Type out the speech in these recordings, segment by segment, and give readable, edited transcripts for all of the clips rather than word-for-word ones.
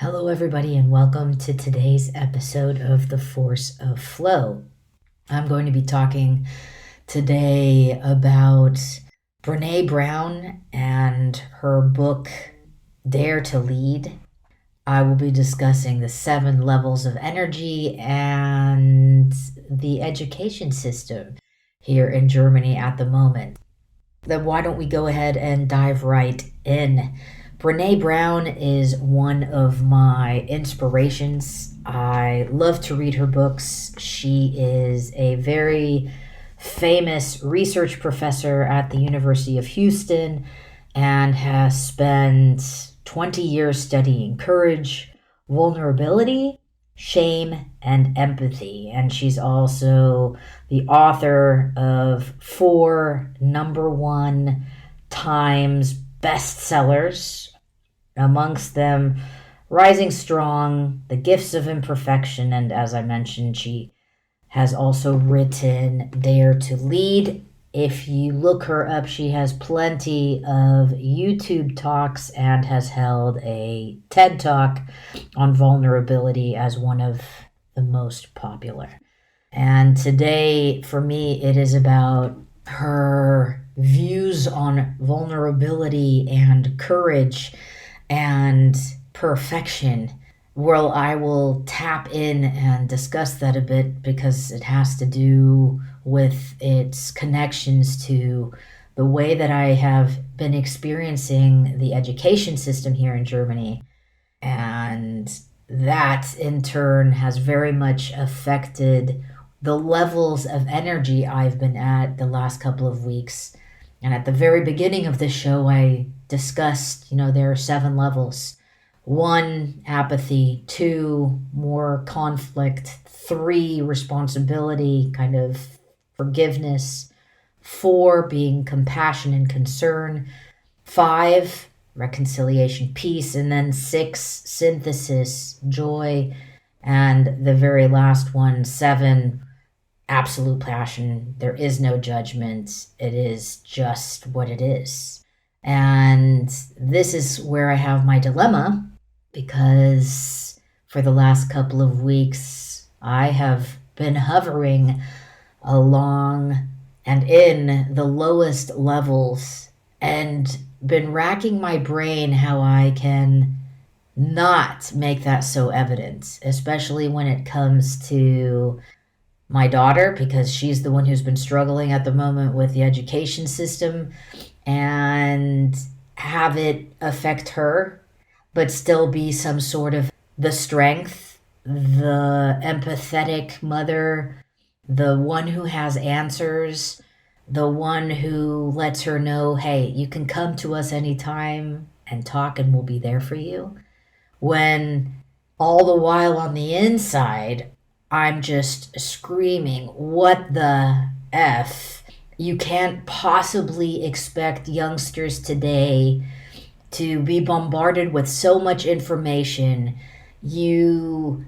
Hello, everybody, and welcome to today's episode of The Force of Flow. I'm going to be talking today about Brené Brown and her book, Dare to Lead. I will be discussing the 7 levels of energy and the education system here in Germany at the moment. Then why don't we go ahead and dive right in? Brené Brown is one of my inspirations. I love to read her books. She is a very famous research professor at the University of Houston and has spent 20 years studying courage, vulnerability, shame, and empathy. And she's also the author of 4 number one Times bestsellers, amongst them Rising Strong, The Gifts of Imperfection, and as I mentioned, she has also written Dare to Lead. If you look her up, she has plenty of YouTube talks and has held a TED Talk on vulnerability as one of the most popular. And today, for me, it is about her views on vulnerability and courage and perfection. Well, I will tap in and discuss that a bit because it has to do with its connections to the way that I have been experiencing the education system here in Germany. And that in turn has very much affected the levels of energy I've been at the last couple of weeks. And at the very beginning of this show, I discussed, there are 7 levels. 1, apathy. 2, more conflict. 3, responsibility, kind of forgiveness. 4, being compassion and concern. 5, reconciliation, peace. And then 6, synthesis, joy. And the very last one, 7, absolute passion. There is no judgment. It is just what it is. And this is where I have my dilemma, because for the last couple of weeks, I have been hovering along and in the lowest levels and been racking my brain how I can not make that so evident, especially when it comes to my daughter, because she's the one who's been struggling at the moment with the education system, and have it affect her, but still be some sort of the strength, the empathetic mother, the one who has answers, the one who lets her know, hey, you can come to us anytime and talk and we'll be there for you. When all the while on the inside, I'm just screaming, what the F? You can't possibly expect youngsters today to be bombarded with so much information. You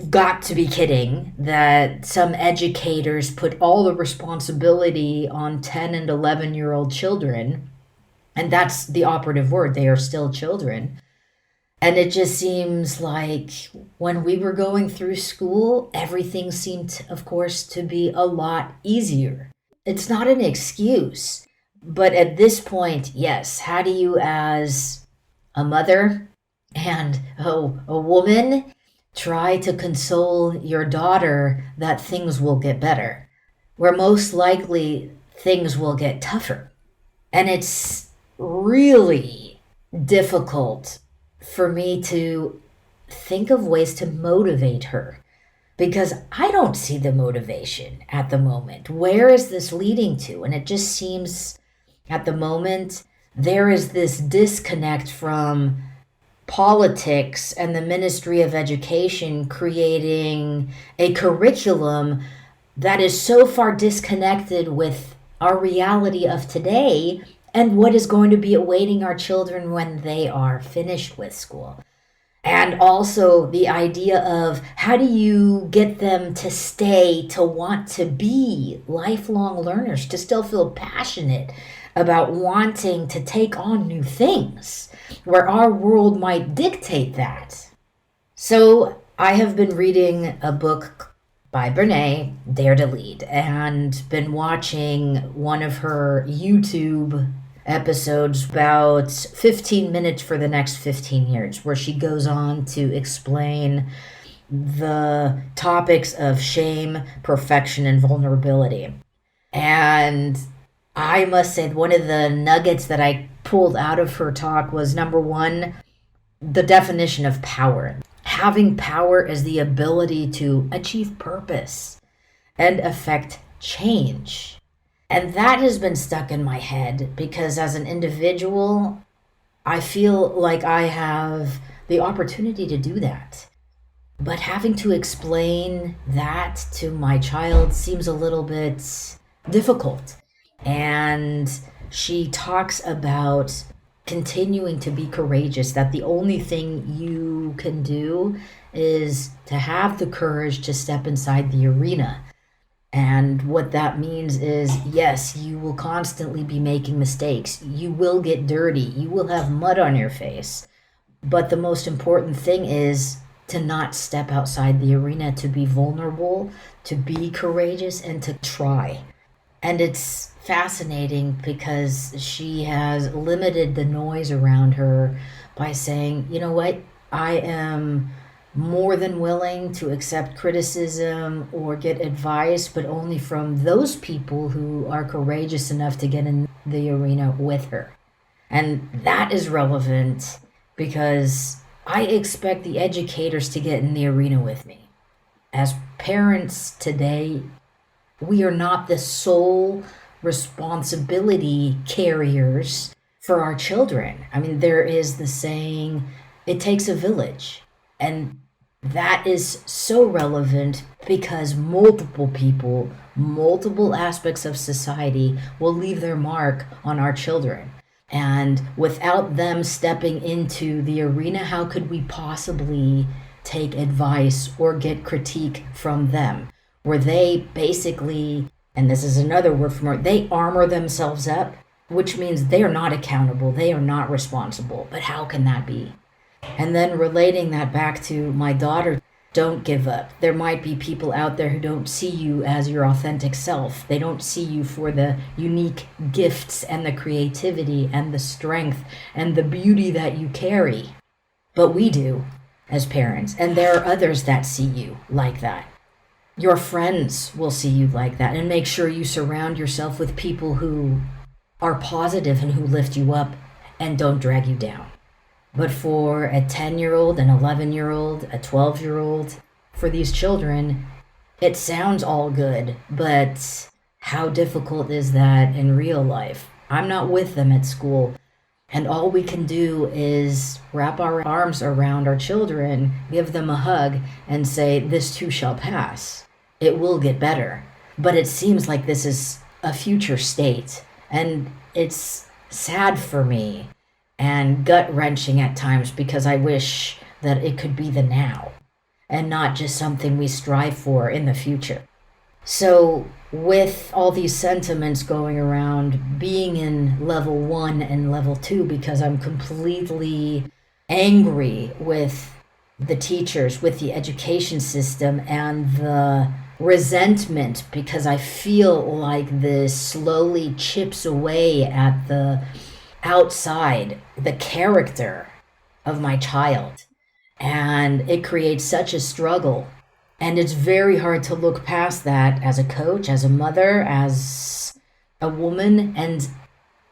got to be kidding that some educators put all the responsibility on 10 and 11-year-old children. And that's the operative word. They are still children. And it just seems like when we were going through school, everything seemed, of course, to be a lot easier. It's not an excuse. But at this point, yes, how do you, as a mother and a woman, try to console your daughter that things will get better, where most likely things will get tougher? And it's really difficult for me to think of ways to motivate her, because I don't see the motivation at the moment. Where is this leading to? And it just seems at the moment there is this disconnect from politics and the Ministry of Education creating a curriculum that is so far disconnected with our reality of today and what is going to be awaiting our children when they are finished with school. And also the idea of how do you get them to stay, to want to be lifelong learners, to still feel passionate about wanting to take on new things, where our world might dictate that. So I have been reading a book by Brene, Dare to Lead, and been watching one of her YouTube episodes about 15 minutes for the next 15 years, where she goes on to explain the topics of shame, perfection, and vulnerability. And I must say, one of the nuggets that I pulled out of her talk was number one, the definition of power. Having power is the ability to achieve purpose and affect change. And that has been stuck in my head because as an individual, I feel like I have the opportunity to do that. But having to explain that to my child seems a little bit difficult. And she talks about continuing to be courageous, that the only thing you can do is to have the courage to step inside the arena. And what that means is, yes, you will constantly be making mistakes. You will get dirty. You will have mud on your face. But the most important thing is to not step outside the arena, to be vulnerable, to be courageous, and to try. And it's fascinating because she has limited the noise around her by saying, you know what, I am more than willing to accept criticism or get advice, but only from those people who are courageous enough to get in the arena with her. And that is relevant because I expect the educators to get in the arena with me. As parents today, we are not the sole responsibility carriers for our children. I mean, there is the saying, it takes a village. And that is so relevant because multiple people, multiple aspects of society will leave their mark on our children. And without them stepping into the arena, how could we possibly take advice or get critique from them? Where they basically, and this is another word for more, they armor themselves up, which means they are not accountable, they are not responsible. But how can that be? And then relating that back to my daughter, don't give up. There might be people out there who don't see you as your authentic self. They don't see you for the unique gifts and the creativity and the strength and the beauty that you carry. But we do as parents. And there are others that see you like that. Your friends will see you like that, and make sure you surround yourself with people who are positive and who lift you up and don't drag you down. But for a 10-year-old, an 11-year-old, a 12-year-old, for these children, it sounds all good, but how difficult is that in real life? I'm not with them at school, and all we can do is wrap our arms around our children, give them a hug, and say, this too shall pass. It will get better. But it seems like this is a future state, and it's sad for me and gut-wrenching at times because I wish that it could be the now and not just something we strive for in the future. So with all these sentiments going around, being in level 1 and level 2 because I'm completely angry with the teachers, with the education system, and the resentment because I feel like this slowly chips away at the outside, the character of my child. And it creates such a struggle. And it's very hard to look past that as a coach, as a mother, as a woman, and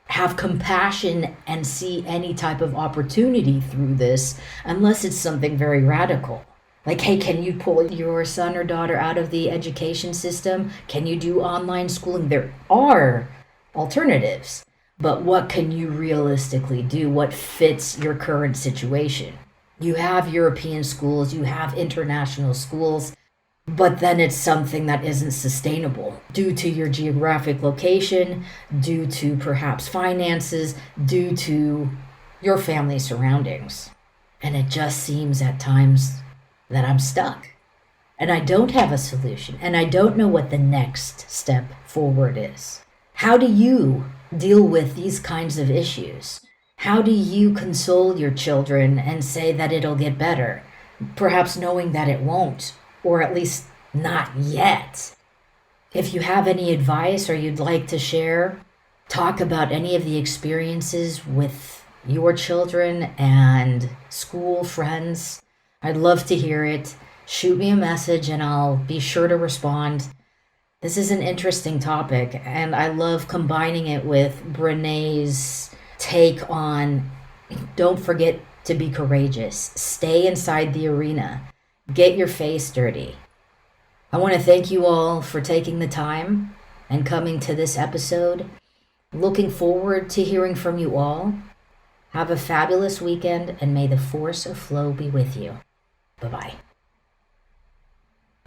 have compassion and see any type of opportunity through this, unless it's something very radical. Like, hey, can you pull your son or daughter out of the education system? Can you do online schooling? There are alternatives. But what can you realistically do? What fits your current situation? You have European schools, you have international schools, but then it's something that isn't sustainable due to your geographic location, due to perhaps finances, due to your family surroundings. And it just seems at times that I'm stuck. And I don't have a solution, and I don't know what the next step forward is. How do you deal with these kinds of issues? How do you console your children and say that it'll get better? perhaps knowing that it won't, or at least not yet. If you have any advice or you'd like to share, talk about any of the experiences with your children and school friends, I'd love to hear it. Shoot me a message and I'll be sure to respond. This is an interesting topic, and I love combining it with Brene's take on don't forget to be courageous, stay inside the arena, get your face dirty. I want to thank you all for taking the time and coming to this episode. Looking forward to hearing from you all. Have a fabulous weekend, and may the force of flow be with you. Bye-bye.